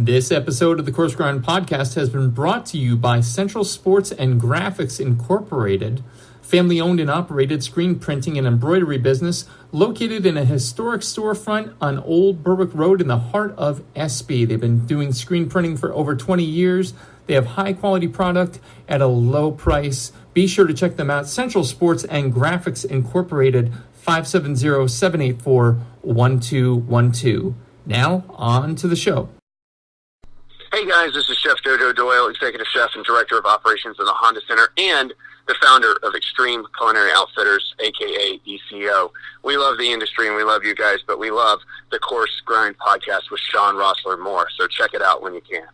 This episode of the Coarse Grind Podcast has been brought to you by Central Sports and Graphics Incorporated, family-owned and operated screen printing and embroidery business located in a historic storefront on Old Berwick Road in the heart of Espy. They've been doing screen printing for over 20 years. They have high-quality product at a low price. Be sure to check them out. Central Sports and Graphics Incorporated, 570-784-1212. Now, on to the show. Hey guys, this is Chef Jojo Doyle, Executive Chef and Director of Operations of the Honda Center and the founder of Extreme Culinary Outfitters, aka ECO. We love the industry and we love you guys, but we love the Coarse Grind Podcast with Shawn Rosler more, so check it out when you can.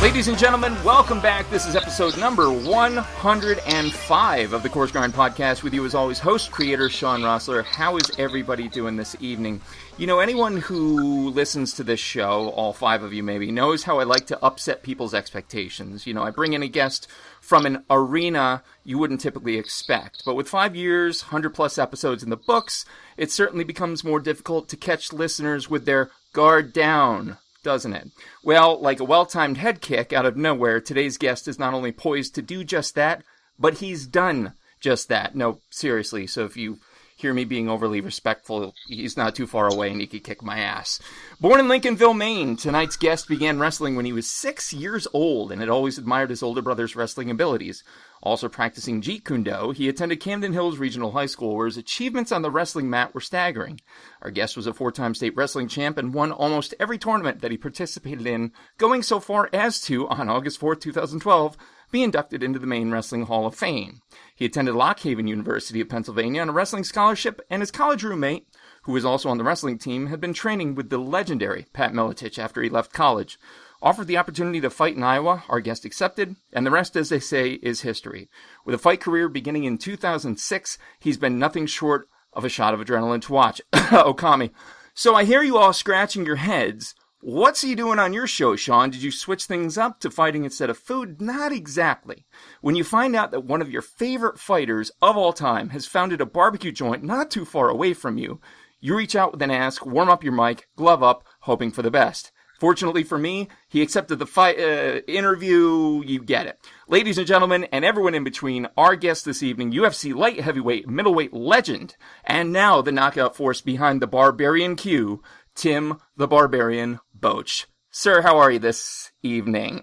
Ladies and gentlemen, welcome back. This is episode number 105 of the Coarse Grind Podcast. With you as always, host, creator, Shawn Rosler. How is everybody doing this evening? You know, anyone who listens to this show, all five of you maybe, knows how I like to upset people's expectations. You know, I bring in a guest from an arena you wouldn't typically expect. But with 5 years, 100-plus episodes in the books, it certainly becomes more difficult to catch listeners with their guard down, doesn't it? Well, like a well-timed head kick out of nowhere, today's guest is not only poised to do just that, but he's done just that. No, seriously, so if you hear me being overly respectful, he's not too far away and he could kick my ass. Born in Lincolnville, Maine, tonight's guest began wrestling when he was 6 years old and had always admired his older brother's wrestling abilities. Also practicing Jeet Kune Do, he attended Camden Hills Regional High School, where his achievements on the wrestling mat were staggering. Our guest was a four-time state wrestling champ and won almost every tournament that he participated in, going so far as to, on August 4th, 2012, be inducted into the Maine Wrestling Hall of Fame. He attended Lock Haven University of Pennsylvania on a wrestling scholarship, and his college roommate, who was also on the wrestling team, had been training with the legendary Pat Miletich after he left college. Offered the opportunity to fight in Iowa, our guest accepted, and the rest, as they say, is history. With a fight career beginning in 2006, he's been nothing short of a shot of adrenaline to watch. Okami. So I hear you all scratching your heads. What's he doing on your show, Shawn? Did you switch things up to fighting instead of food? Not exactly. When you find out that one of your favorite fighters of all time has founded a barbecue joint not too far away from you, you reach out with an ask, warm up your mic, glove up, hoping for the best. Fortunately for me, he accepted the interview. You get it. Ladies and gentlemen, and everyone in between, our guest this evening, UFC light heavyweight, middleweight legend, and now the knockout force behind the Barbarianq, Tim the Barbarian Boetsch. Sir, how are you this evening?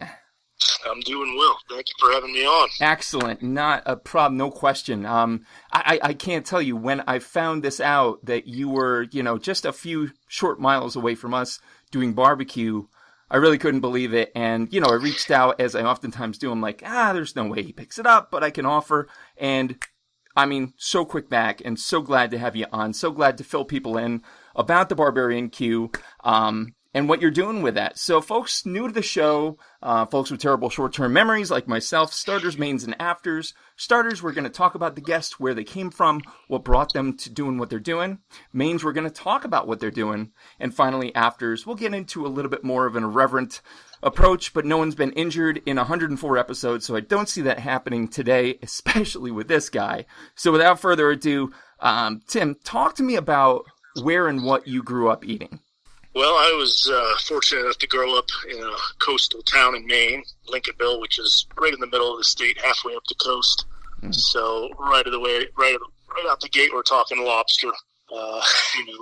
I'm doing well. Thank you for having me on. Excellent. Not a problem. No question. I can't tell you, when I found this out that you were, just a few short miles away from us doing barbecue, I really couldn't believe it. And, I reached out, as I oftentimes do. I'm like, there's no way he picks it up, but I can offer. And I mean, so quick back and so glad to have you on. So glad to fill people in about the Barbarianq, and what you're doing with that. So folks new to the show, folks with terrible short-term memories like myself, starters, mains, and afters. Starters, we're going to talk about the guests, where they came from, what brought them to doing what they're doing. Mains, we're going to talk about what they're doing. And finally, afters, we'll get into a little bit more of an irreverent approach, but no one's been injured in 104 episodes, so I don't see that happening today, especially with this guy. So without further ado, Tim, talk to me about where and what you grew up eating. Well, I was fortunate enough to grow up in a coastal town in Maine, Lincolnville, which is right in the middle of the state, halfway up the coast. Mm-hmm. So right out the gate, we're talking lobster. We've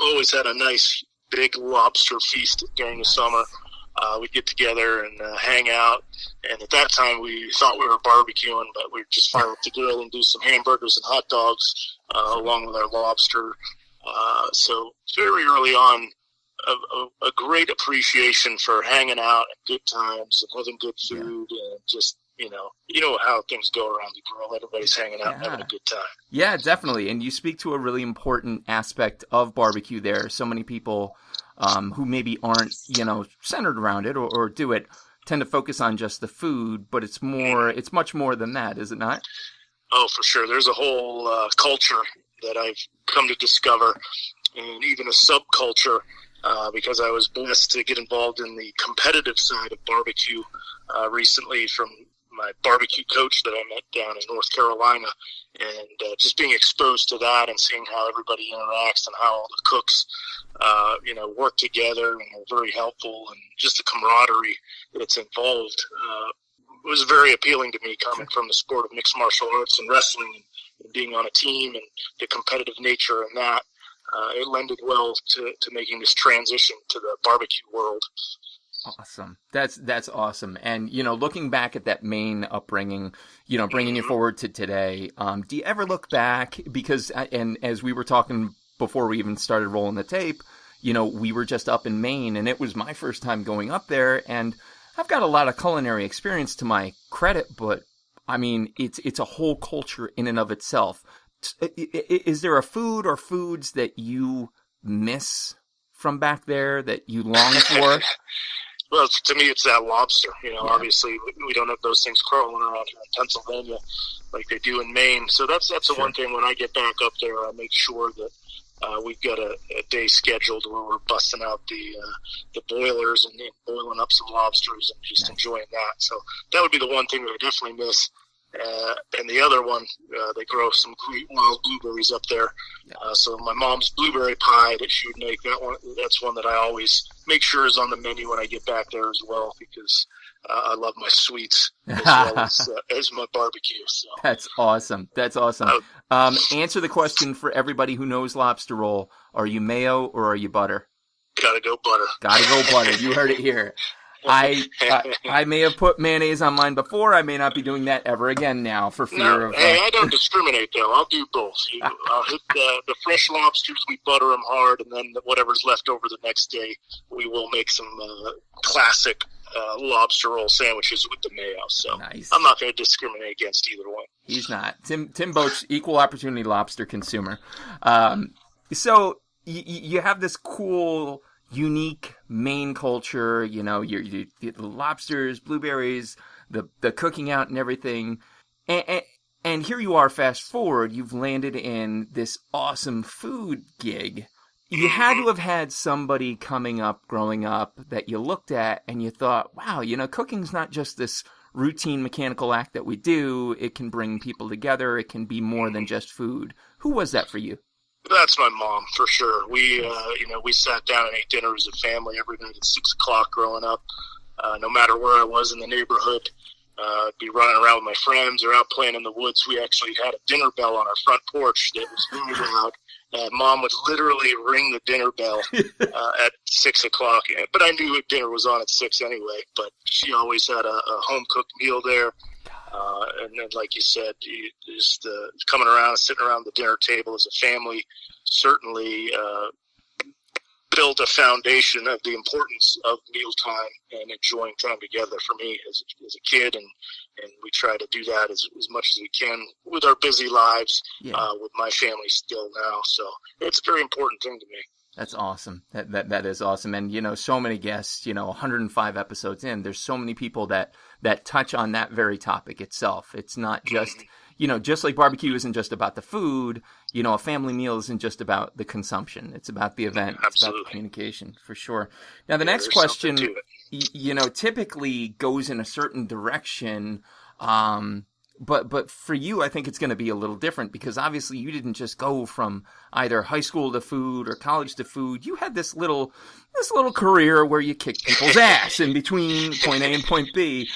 always had a nice big lobster feast during the summer. We'd get together and hang out. And at that time, we thought we were barbecuing, but we'd just fire up the grill and do some hamburgers and hot dogs along with our lobster. So very early on, a great appreciation for hanging out at good times and having good food, and just, you know how things go around the grill. Everybody's hanging out and having a good time. Yeah, definitely. And you speak to a really important aspect of barbecue there. So many people who maybe aren't, centered around it or do it tend to focus on just the food, but it's much more than that, is it not? Oh, for sure. There's a whole culture that I've come to discover, and even a subculture, because I was blessed to get involved in the competitive side of barbecue recently from my barbecue coach that I met down in North Carolina, and just being exposed to that and seeing how everybody interacts and how all the cooks, work together and are very helpful, and just the camaraderie that's involved was very appealing to me, coming from the sport of mixed martial arts and wrestling, and being on a team and the competitive nature and that. It lended well to making this transition to the barbecue world. Awesome. That's awesome. And, looking back at that Maine upbringing, bringing you forward to today, do you ever look back, because, and as we were talking before we even started rolling the tape, we were just up in Maine, and it was my first time going up there, and I've got a lot of culinary experience to my credit, but I mean, it's a whole culture in and of itself. Is there a food or foods that you miss from back there that you long for? Well, to me, it's that lobster. Obviously, we don't have those things crawling around here in Pennsylvania like they do in Maine. So that's the one thing. When I get back up there, I make sure that we've got a day scheduled where we're busting out the boilers and boiling up some lobsters and just enjoying that. So that would be the one thing that I definitely miss. And the other one, they grow some great wild blueberries up there. So my mom's blueberry pie that she would make, that's one that I always make sure is on the menu when I get back there as well, because I love my sweets as well as my barbecue. So. That's awesome. Answer the question for everybody who knows lobster roll. Are you mayo or are you butter? Gotta go butter. You heard it here. I may have put mayonnaise on mine before. I may not be doing that ever again now for fear of... Hey, I don't discriminate, though. I'll do both. I'll hit the fresh lobsters, we butter them hard, and then whatever's left over the next day, we will make some classic lobster roll sandwiches with the mayo. So nice. I'm not going to discriminate against either one. He's not. Tim Boetsch, equal opportunity lobster consumer. So you have this cool... unique Maine culture, the lobsters, blueberries, the cooking out and everything. And here you are, fast forward, you've landed in this awesome food gig. You had to have had somebody growing up that you looked at and you thought, wow, cooking's not just this routine mechanical act that we do. It can bring people together. It can be more than just food. Who was that for you? That's my mom, for sure. We sat down and ate dinner as a family every night at 6 o'clock growing up. No matter where I was in the neighborhood, I'd be running around with my friends or out playing in the woods. We actually had a dinner bell on our front porch that was very loud. Mom would literally ring the dinner bell at 6 o'clock. But I knew dinner was on at 6 anyway. But she always had a home-cooked meal there. And then, like you said, just coming around and sitting around the dinner table as a family certainly built a foundation of the importance of mealtime and enjoying time together for me as a kid. And we try to do that as much as we can with our busy lives, with my family still now. So it's a very important thing to me. That's awesome. That is awesome. And, so many guests, 105 episodes in, there's so many people that touch on that very topic itself. It's not just, just like barbecue isn't just about the food, a family meal isn't just about the consumption. It's about the event. Absolutely. It's about the communication, for sure. Now, the next question, typically goes in a certain direction, But for you, I think it's going to be a little different, because obviously you didn't just go from either high school to food or college to food. You had this little career where you kicked people's ass in between point A and point B.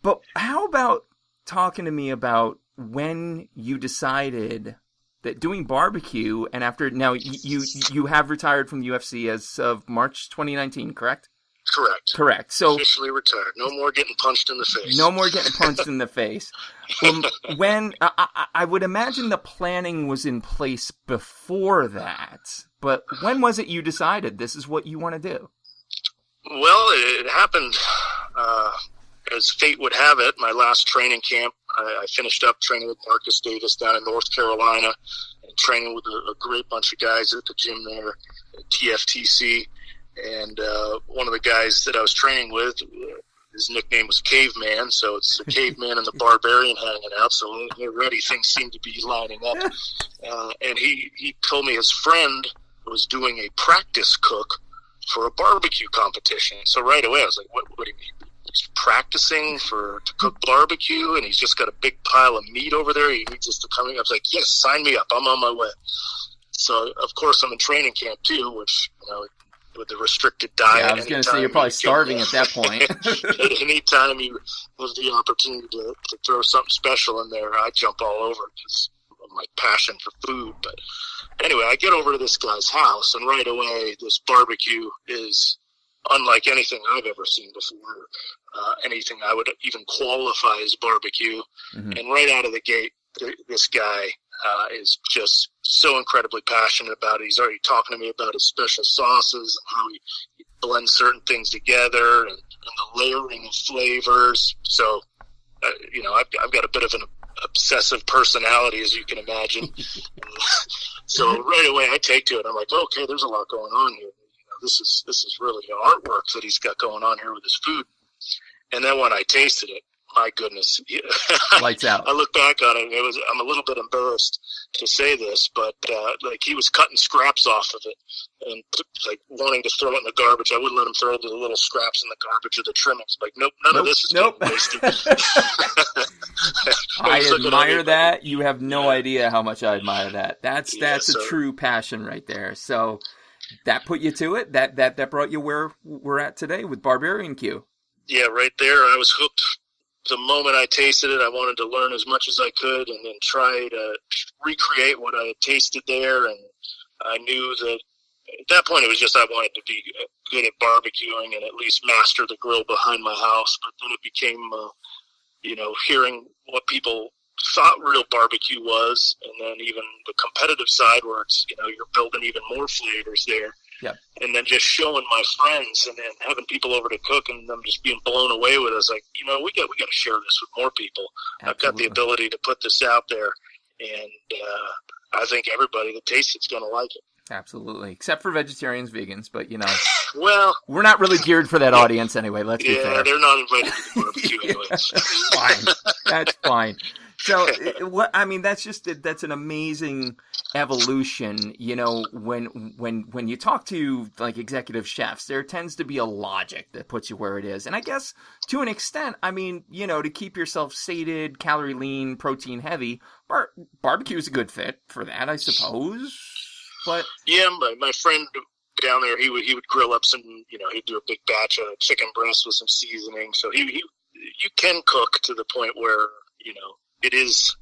But how about talking to me about when you decided that doing barbecue, and after now you have retired from the UFC as of March 2019, correct? Correct. So officially retired. No more getting punched in the face. No more getting punched in the face. When I would imagine the planning was in place before that, but when was it you decided this is what you want to do? Well, it happened as fate would have it. My last training camp, I finished up training with Marcus Davis down in North Carolina, and training with a great bunch of guys at the gym there at TFTC. And one of the guys that I was training with his nickname was Caveman, so it's the Caveman and the Barbarian hanging out. So already things seem to be lining up. And he told me his friend was doing a practice cook for a barbecue competition. So right away I was like, what do you mean? He's practicing to cook barbecue, and he's just got a big pile of meat over there. He needs us to come in. I was like, yes, sign me up. I'm on my way. So, of course, I'm in training camp, too, which, with the restricted diet. Yeah, I was going to say, you're probably starving at that point. Anytime you have the opportunity to throw something special in there, I jump all over it because of my passion for food. But anyway, I get over to this guy's house, and right away, this barbecue is unlike anything I've ever seen before, anything I would even qualify as barbecue. Mm-hmm. And right out of the gate, this guy is just so incredibly passionate about it. He's already talking to me about his special sauces and how he blends certain things together and the layering of flavors. So, I've got a bit of an obsessive personality, as you can imagine. So right away I take to it. I'm like, okay, there's a lot going on here. This is really artwork that he's got going on here with his food. And then when I tasted it, my goodness, lights out. I look back on it. I'm a little bit embarrassed to say this, but he was cutting scraps off of it and wanting to throw it in the garbage. I wouldn't let him throw the little scraps in the garbage or the trimmings. Like, nope, none of this is getting wasted. I admire that. You have no idea how much I admire that. That's a true passion right there. So that put you to it. That brought you where we're at today with Barbarianq. Yeah, right there. I was hooked. The moment I tasted it, I wanted to learn as much as I could and then try to recreate what I had tasted there. And I knew that at that point it was just I wanted to be good at barbecuing and at least master the grill behind my house. But then it became, hearing what people thought real barbecue was, and then even the competitive side where it's, you're building even more flavors there. Yep. And then just showing my friends and then having people over to cook and them just being blown away with us. Like, we got to share this with more people. Absolutely. I've got the ability to put this out there, and I think everybody that tastes it's going to like it. Absolutely. Except for vegetarians, vegans, but well, we're not really geared for that audience anyway. Let's be fair. Yeah, they're not invited to the barbecue anyway. Fine. That's fine. So, that's an amazing evolution. When you talk to like executive chefs, there tends to be a logic that puts you where it is. And I guess to an extent, to keep yourself sated, calorie lean, protein heavy, barbecue is a good fit for that, I suppose. But yeah, my friend down there, he would grill up some, he'd do a big batch of chicken breast with some seasoning. So you can cook to the point where, it is,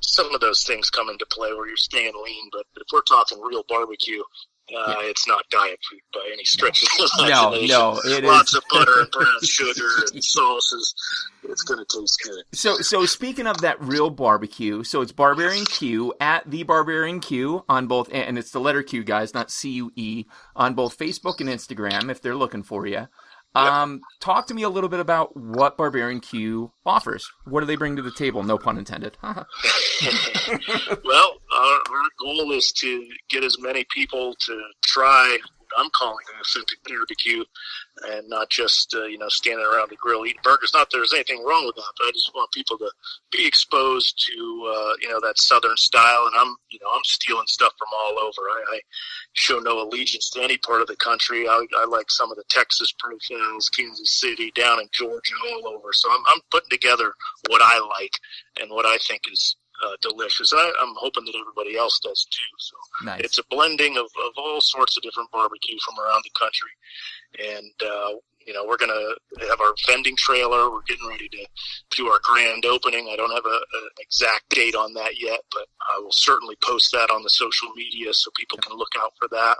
some of those things come into play where you're staying lean. But if we're talking real barbecue, it's not diet food by any stretch of the imagination. No, it lots is. Of butter and brown sugar and sauces. It's going to taste good. So speaking of that real barbecue, so it's Barbarianq at the Barbarianq on both, and it's the letter Q, guys, not CUE, on both Facebook and Instagram if they're looking for you. Yep. Talk to me a little bit about what Barbarianq offers. What do they bring to the table? No pun intended. Well, our goal is to get as many people to try what I'm calling an authentic barbecue and not just, standing around the grill eating burgers. Not that there's anything wrong with that, but I just want people to be exposed to, that Southern style. And I'm stealing stuff from all over. I show no allegiance to any part of the country. I like some of the Texas profiles, Kansas City, down in Georgia, all over. So I'm putting together what I like and what I think is delicious. I'm hoping that everybody else does too. So nice. It's a blending of all sorts of different barbecue from around the country. And, we're going to have our vending trailer. We're getting ready to do our grand opening. I don't have an exact date on that yet, but I will certainly post that on the social media so people can look out for that.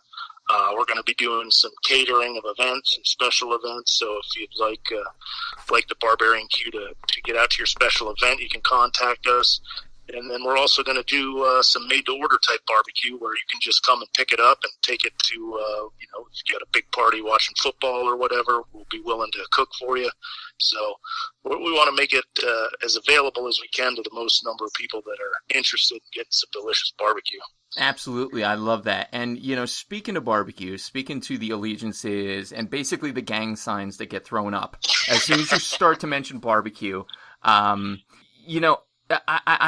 We're going to be doing some catering of events and special events. So if you'd like the Barbarianq to get out to your special event, you can contact us. And then we're also going to do some made-to-order type barbecue where you can just come and pick it up and take it to, if you got a big party watching football or whatever, we'll be willing to cook for you. So we want to make it as available as we can to the most number of people that are interested in getting some delicious barbecue. Absolutely. I love that. And, speaking of barbecue, speaking to the allegiances and basically the gang signs that get thrown up, as soon as you start to mention barbecue, I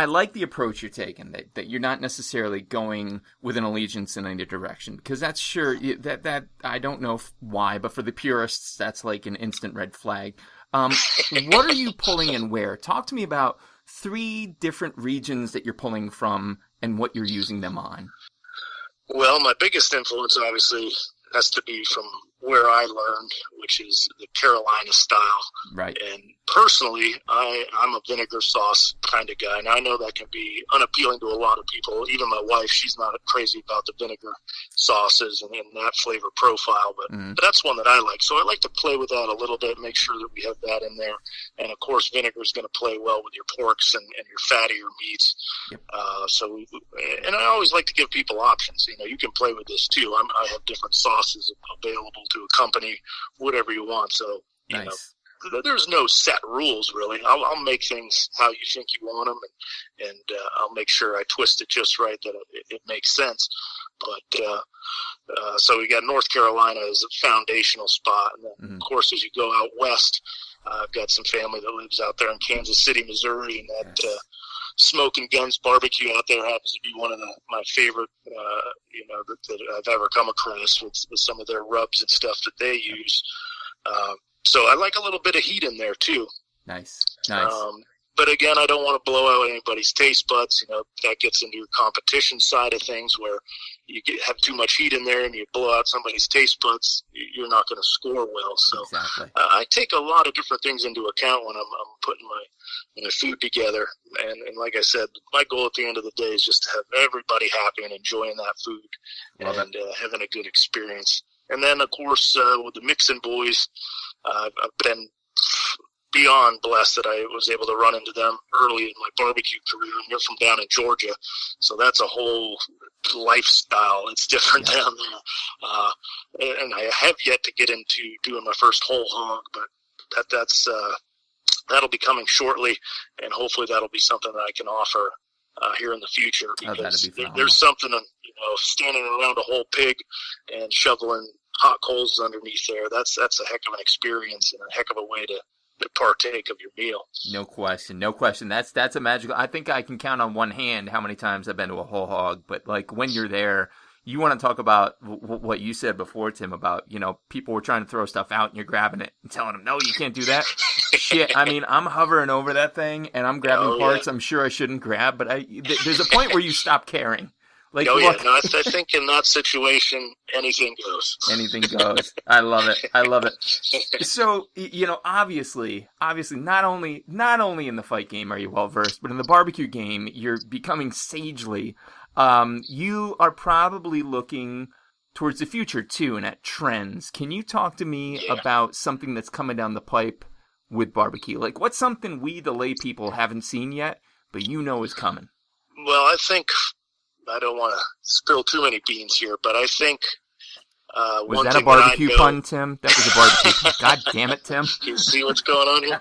like the approach you're taking, that you're not necessarily going with an allegiance in any direction, because that's that I don't know why, but for the purists, that's like an instant red flag. What are you pulling and where? Talk to me about 3 different regions that you're pulling from and what you're using them on. Well, my biggest influence obviously has to be from where I learned, which is the Carolina style. Right. And personally, I'm a vinegar sauce kind of guy. Now, I know that can be unappealing to a lot of people. Even my wife, she's not crazy about the vinegar sauces and that flavor profile, but that's one that I like. So I like to play with that a little bit, make sure that we have that in there. And, of course, vinegar is going to play well with your porks and your fattier meats. Yep. And I always like to give people options. You can play with this, too. I have different sauces available to accompany whatever you want. So, nice. There's no set rules, really. I'll make things how you think you want them, and I'll make sure I twist it just right that it makes sense. But so we got North Carolina as a foundational spot. And then, of course, as you go out west, I've got some family that lives out there in Kansas City, Missouri, and that Smoke and Guns barbecue out there happens to be one of my favorite, that I've ever come across with some of their rubs and stuff that they use. So I like a little bit of heat in there too. Nice. But again, I don't want to blow out anybody's taste buds. That gets into your competition side of things where you have too much heat in there and you blow out somebody's taste buds, you're not going to score well. So exactly. I take a lot of different things into account when I'm putting my food together. And like I said, my goal at the end of the day is just to have everybody happy and enjoying that food and having a good experience. And then, of course, with the Mixin' Boys, I've been beyond blessed that I was able to run into them early in my barbecue career. And they're from down in Georgia, so that's a whole lifestyle. It's different down there. And I have yet to get into doing my first whole hog, but that'll be coming shortly, and hopefully that'll be something that I can offer here in the future, because there's something, standing around a whole pig and shoveling hot coals underneath there. That's a heck of an experience and a heck of a way to partake of your meal. No question. That's a magical. I think I can count on one hand how many times I've been to a whole hog. But like when you're there, you want to talk about what you said before, Tim, about people were trying to throw stuff out and you're grabbing it and telling them, no, you can't do that. Shit. I mean, I'm hovering over that thing and I'm grabbing parts I'm sure I shouldn't grab, but there's a point where you stop caring. Like, no, I think in that situation, anything goes. Anything goes. I love it. So, obviously, not only in the fight game are you well versed, but in the barbecue game, you're becoming sagely. You are probably looking towards the future too, and at trends. Can you talk to me about something that's coming down the pipe with barbecue? Like, what's something we, the lay people, haven't seen yet, but is coming? Well, I think. I don't want to spill too many beans here, but I think was that a barbecue pun, Tim? That was a barbecue pun. God damn it, Tim. You see what's going on here?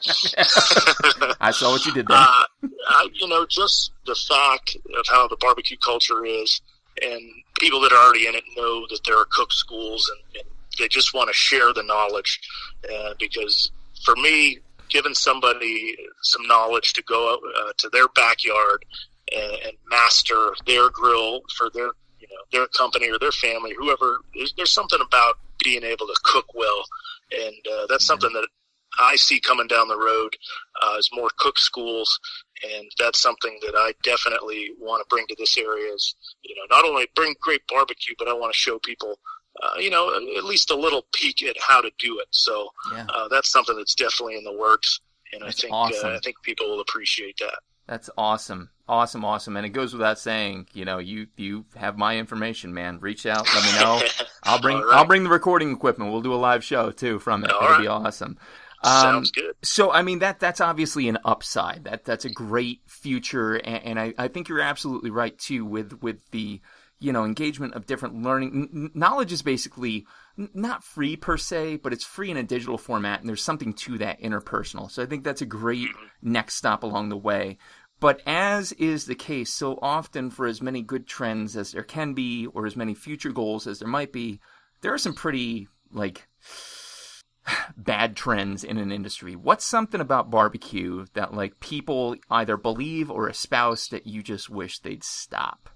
I saw what you did there. Just the fact of how the barbecue culture is, and people that are already in it know that there are cook schools, and they just want to share the knowledge. Because for me, giving somebody some knowledge to go out to their backyard and master their grill for their company or their family, whoever. There's something about being able to cook well, and that's something that I see coming down the road is more cook schools, and that's something that I definitely want to bring to this area. Is not only bring great barbecue, but I want to show people at least a little peek at how to do it. So that's something that's definitely in the works, and that's awesome. I think people will appreciate that. That's awesome. And it goes without saying, you have my information, man. Reach out, let me know. I'll bring the recording equipment. We'll do a live show too from it. It'll be awesome. Sounds good. So, I mean, that's obviously an upside. That's a great future, and I think you're absolutely right, too, with the, engagement of different learning. Knowledge is basically not free per se, but it's free in a digital format, and there's something to that interpersonal. So I think that's a great next stop along the way. But as is the case so often for as many good trends as there can be, or as many future goals as there might be, there are some pretty, bad trends in an industry. What's something about barbecue that, people either believe or espouse that you just wish they'd stop?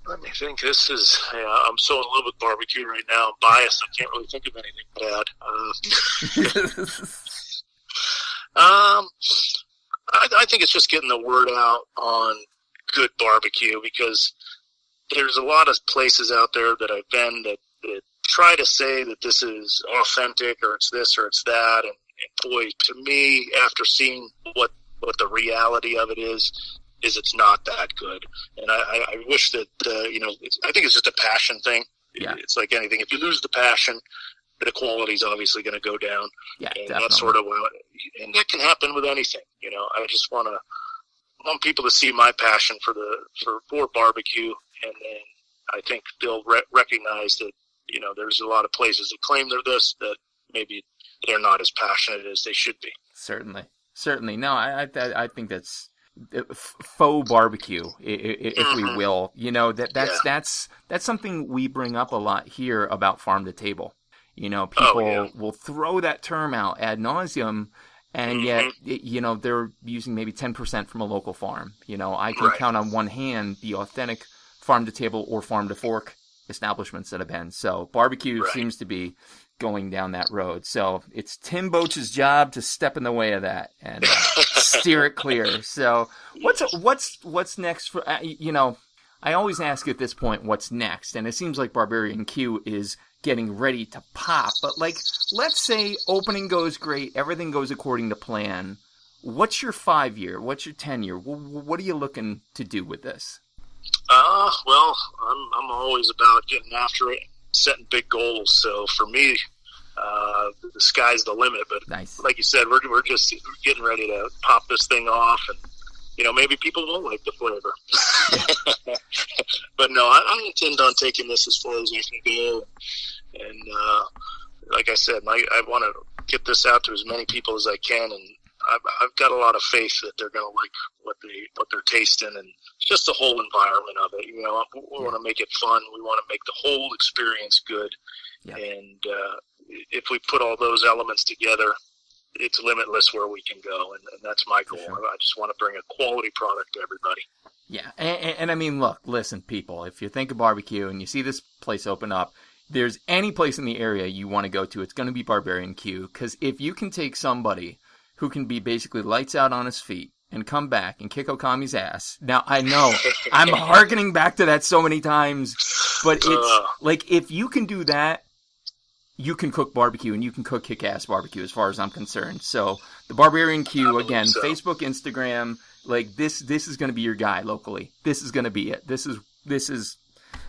Let me think. This is, I'm so in love with barbecue right now. I'm biased. I can't really think of anything bad. I think it's just getting the word out on good barbecue, because there's a lot of places out there that I've been that try to say that this is authentic, or it's this or it's that. And boy, to me, after seeing what the reality of it is it's not that good. And I wish that, I think it's just a passion thing. Yeah. It's like anything. If you lose the passion, the quality is obviously going to go down. Yeah, and definitely. that's sort of and that can happen with anything. I just want people to see my passion for barbecue, and then I think they'll recognize that, there's a lot of places that claim they're this, that maybe they're not as passionate as they should be. Certainly. No, I think that's faux barbecue, if we will. That's something we bring up a lot here about farm to table. People will throw that term out ad nauseum, and yet, they're using maybe 10% from a local farm. I can count on one hand the authentic farm to table or farm to fork establishments that have been. So barbecue seems to be going down that road. So it's Tim Boetsch's job to step in the way of that and steer it clear. So what's next for, I always ask at this point, what's next? And it seems like Barbarianq is getting ready to pop. But let's say opening goes great, everything goes according to plan. What's your 5-year? What's your 10-year? What are you looking to do with this? Well, I'm always about getting after it, setting big goals. So for me, the sky's the limit. But nice. Like you said, we're just getting ready to pop this thing off, and maybe people won't like the flavor. But no, I intend on taking this as far as I can go. And like I said, I want to get this out to as many people as I can, and I've got a lot of faith that they're going to like what they're tasting, and just the whole environment of it. We want to make it fun. We want to make the whole experience good. Yeah. And if we put all those elements together, it's limitless where we can go, and that's my goal. Sure. I just want to bring a quality product to everybody. Yeah, and I mean, listen, people, if you think of barbecue and you see this place open up, there's any place in the area you want to go to, it's going to be Barbarianq, because if you can take somebody who can be basically lights out on his feet and come back and kick Okami's ass. Now, I know I'm hearkening back to that so many times, but it's if you can do that, you can cook barbecue, and you can cook kick-ass barbecue as far as I'm concerned. So the Barbarianq, again, Facebook, Instagram, this is going to be your guy locally. This is going to be it. This is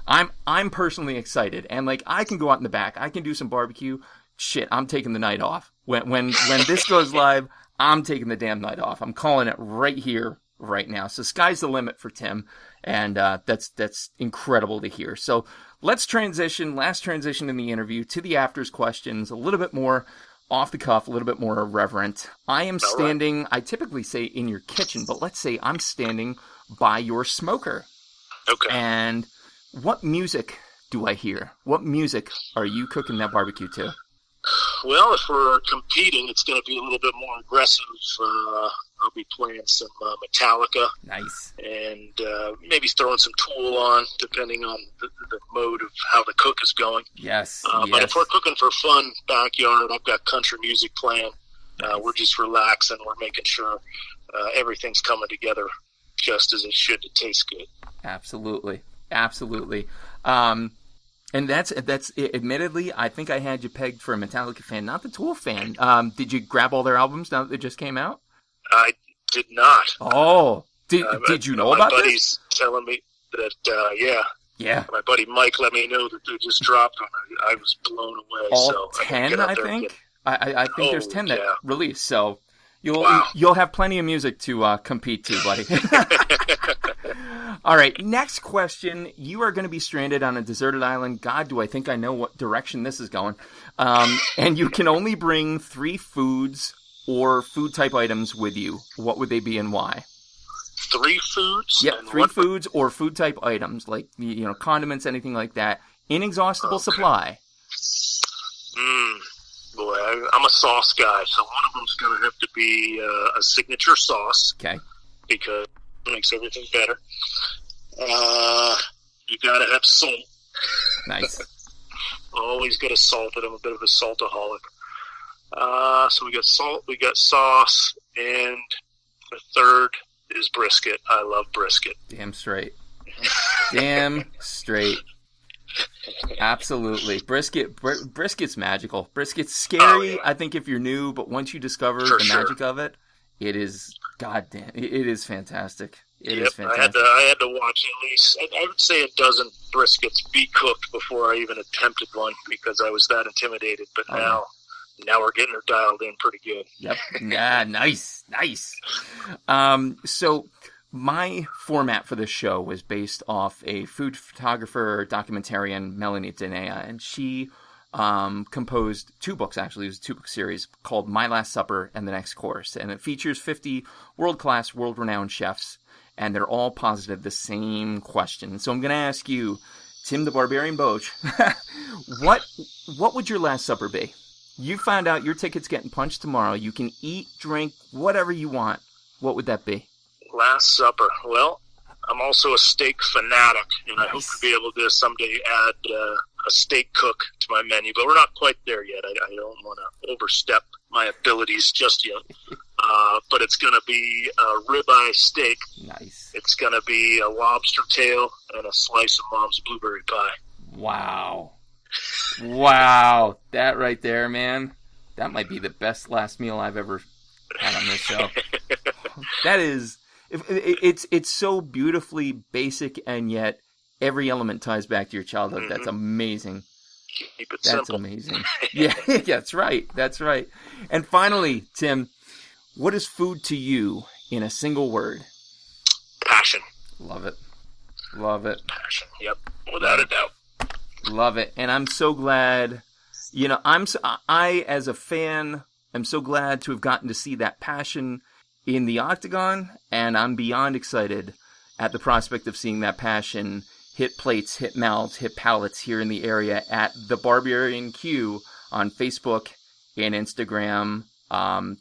I'm personally excited, and I can go out in the back. I can do some barbecue. Shit, I'm taking the night off. When this goes live, I'm taking the damn night off. I'm calling it right here, right now. So sky's the limit for Tim, and that's incredible to hear. So let's last transition in the interview to the afters questions, a little bit more off the cuff, a little bit more irreverent. I am standing, I typically say in your kitchen, but let's say I'm standing by your smoker. Okay. And what music do I hear? What music are you cooking that barbecue to? Well, if we're competing, it's going to be a little bit more aggressive. I'll be playing some Metallica. Nice. And maybe throwing some Tool on, depending on the mode of how the cook is going. Yes. But if we're cooking for fun, backyard, I've got country music playing. Nice. We're just relaxing. We're making sure everything's coming together just as it should to taste good. Absolutely. And that's admittedly, I think I had you pegged for a Metallica fan, not the Tool fan. Did you grab all their albums now that they just came out? I did not. Oh, did you know about this? My buddy's telling me that, yeah. My buddy Mike let me know that they just dropped them. I was blown away. All so 10, I think. I think there's 10 that release, so Wow. you'll have plenty of music to compete to, buddy. All right, next question. You are going to be stranded on a deserted island. God, do I think I know what direction this is going. And you can only bring 3 foods or food-type items with you. What would they be and why? 3 foods? Yep, 3 foods or food-type items, like, condiments, anything like that. Inexhaustible supply. Boy, I'm a sauce guy, so one of them's going to have to be a signature sauce. Okay. Because it makes everything better. You got to have salt. Nice. Always got to salt it. I'm a bit of a saltaholic. So we got salt, we got sauce, and the third is brisket. I love brisket. Damn straight. Damn straight. Absolutely. Brisket's magical. Brisket's scary, Oh, yeah. I think, if you're new, but once you discover For the sure. magic of it, it is, goddamn, it is fantastic. It Yep, is fantastic. I had to watch at least, I would say, a dozen briskets be cooked before I even attempted one because I was that intimidated. But now we're getting her dialed in pretty good. Yep. Yeah, nice. So my format for this show was based off a food photographer, documentarian, Melanie Denea, and she composed 2 books, actually. It was a 2-book series called My Last Supper and The Next Course, and it features 50 world-class, world-renowned chefs, and they're all positive the same question. So I'm going to ask you, Tim the Barbarian Boetsch, what would your last supper be? You found out your ticket's getting punched tomorrow. You can eat, drink, whatever you want. What would that be? Last supper. Well, I'm also a steak fanatic, and I hope to be able to someday add a steak cook to my menu, but we're not quite there yet. I don't want to overstep my abilities just yet. But it's going to be a ribeye steak. Nice. It's going to be a lobster tail and a slice of Mom's blueberry pie. Wow. Wow. That right there, man. That might be the best last meal I've ever had on this show. That is... It's so beautifully basic, and yet every element ties back to your childhood. Mm-hmm. That's amazing. Keep it That's simple. Amazing. Yeah, that's right. That's right. And finally, Tim, what is food to you in a single word? Passion. Love it. Love it. Passion. Yep. Without a doubt. Love it. And I'm so glad, I as a fan am so glad to have gotten to see that passion in the octagon, and I'm beyond excited at the prospect of seeing that passion hit plates, hit mouths, hit palates here in the area at the Barbarianq on Facebook and Instagram.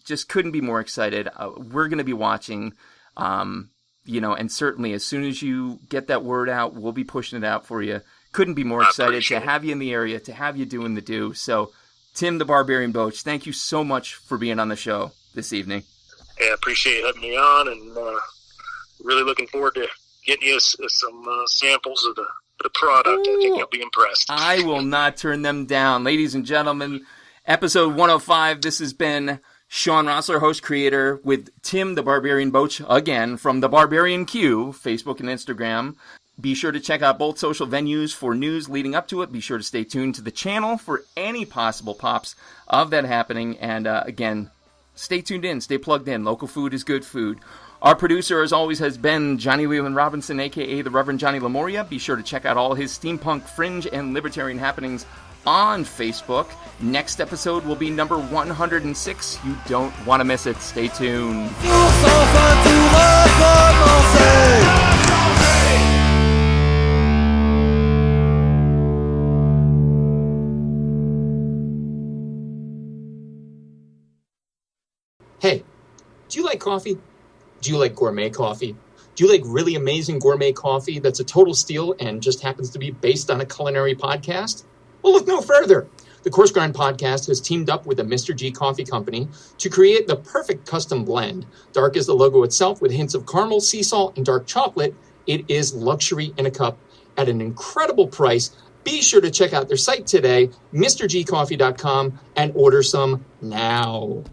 Just couldn't be more excited. We're going to be watching, and certainly as soon as you get that word out, we'll be pushing it out for you. Couldn't be more excited to have you in the area, to have you doing the do. So, Tim the Barbarian Boetsch, thank you so much for being on the show this evening. Hey, I appreciate having me on, and really looking forward to getting you some samples of the product. Ooh. I think you'll be impressed. I will not turn them down. Ladies and gentlemen, episode 105, this has been Shawn Rosler, host, creator, with Tim the Barbarian Boetsch, again, from the Barbarianq, Facebook and Instagram. Be sure to check out both social venues for news leading up to it. Be sure to stay tuned to the channel for any possible pops of that happening. And again, stay tuned in, stay plugged in. Local food is good food. Our producer, as always, has been Johnny Leland Robinson, a.k.a. the Reverend Johnny Lamoria. Be sure to check out all his steampunk, fringe, and libertarian happenings on Facebook. Next episode will be number 106. You don't want to miss it. Stay tuned. Hey, do you like coffee? Do you like gourmet coffee? Do you like really amazing gourmet coffee that's a total steal and just happens to be based on a culinary podcast? Well, look no further. The Coarse Grind Podcast has teamed up with the Mr. G Coffee Company to create the perfect custom blend. Dark is the logo itself with hints of caramel, sea salt, and dark chocolate. It is luxury in a cup at an incredible price. Be sure to check out their site today, MrGCoffee.com, and order some now.